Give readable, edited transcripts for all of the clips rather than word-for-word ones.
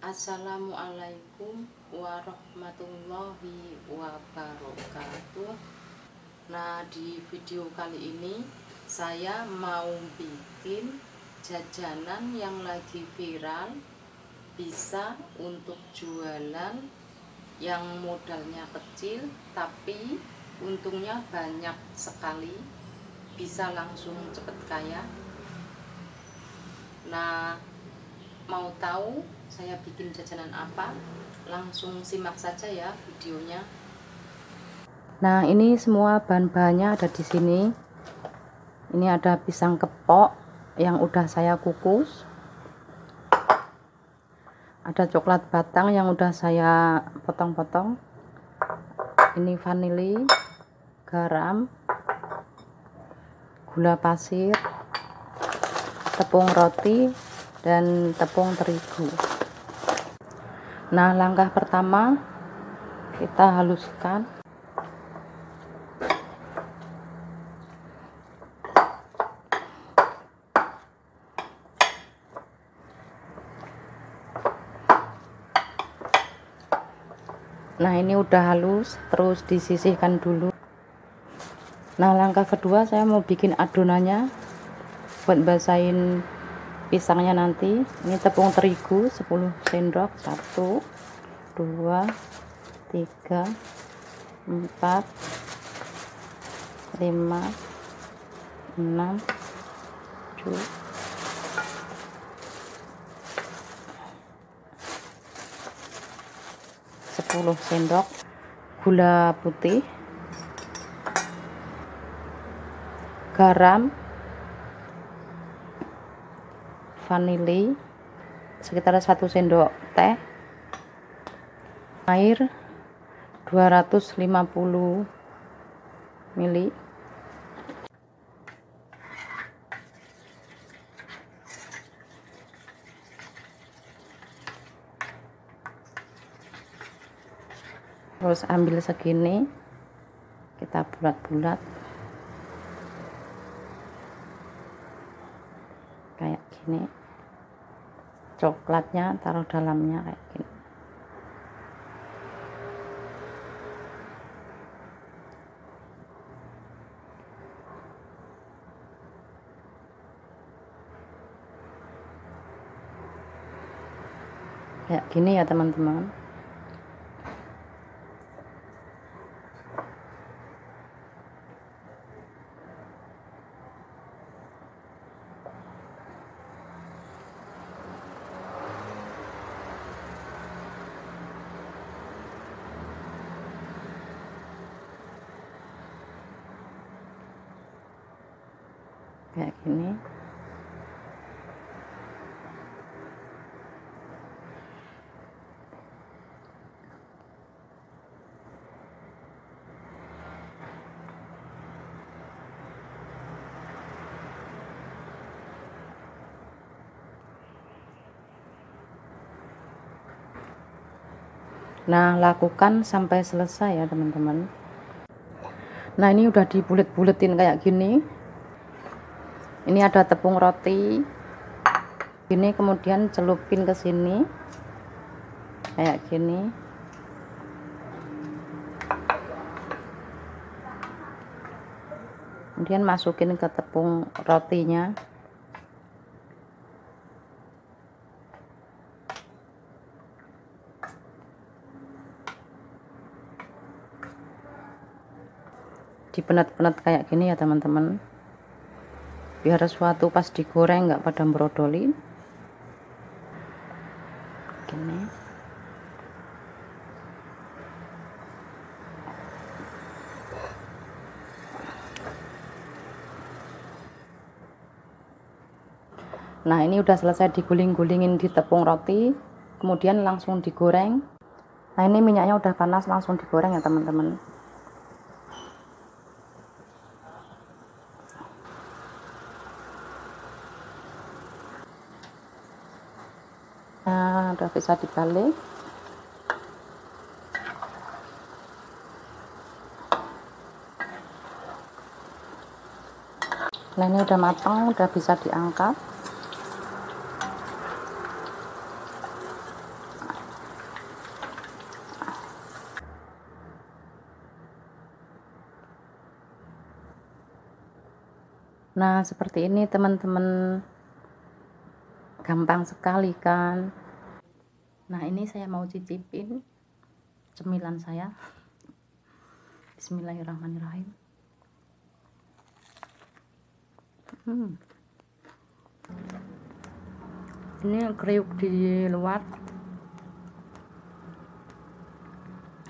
Assalamualaikum warahmatullahi wabarakatuh. Nah, di video kali ini saya mau bikin jajanan yang lagi viral, bisa untuk jualan, yang modalnya kecil tapi untungnya banyak sekali, bisa langsung cepet kaya. Nah, mau tahu saya bikin jajanan apa? Langsung simak saja ya videonya. Nah, ini semua bahan-bahannya ada di sini. Ini ada pisang kepok yang udah saya kukus. Ada coklat batang yang udah saya potong-potong. Ini vanili, garam, gula pasir, tepung roti, dan tepung terigu. Nah, langkah pertama kita haluskan. Nah, ini udah halus, terus disisihkan dulu. Nah, langkah kedua saya mau bikin adonannya buat basahin pisangnya nanti. Ini tepung terigu 10 sendok, 1 2 3 4 5 6 7 10 sendok gula putih, garam, vanili sekitar 1 sendok teh, air 250 ml, terus ambil segini, kita bulat-bulat kayak gini. Coklatnya taruh dalamnya kayak gini. Kayak gini ya teman-teman. Kayak gini. Nah, lakukan sampai selesai ya teman-teman. Nah, ini udah dibulet-buletin kayak gini. Ini ada tepung roti. Ini kemudian celupin ke sini. Kayak gini. Kemudian masukin ke tepung rotinya. Dipenet-penet kayak gini ya teman-teman, biar suatu pas digoreng nggak pada brodolin gini. Nah, ini udah selesai diguling-gulingin di tepung roti, kemudian langsung digoreng. Nah, ini minyaknya udah panas, langsung digoreng ya teman-teman. Nah, udah bisa dibalik. Nah, ini udah matang, udah bisa diangkat. Nah, seperti ini teman-teman, gampang sekali kan. Nah, ini saya mau cicipin cemilan saya. Bismillahirrahmanirrahim. Ini kriuk di luar,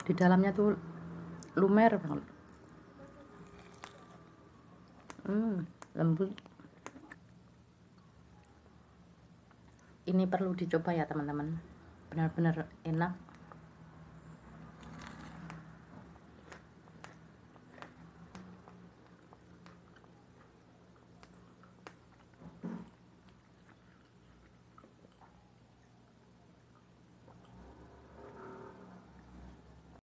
di dalamnya tuh lumer banget. Lembut. Ini perlu dicoba ya teman-teman, benar-benar enak.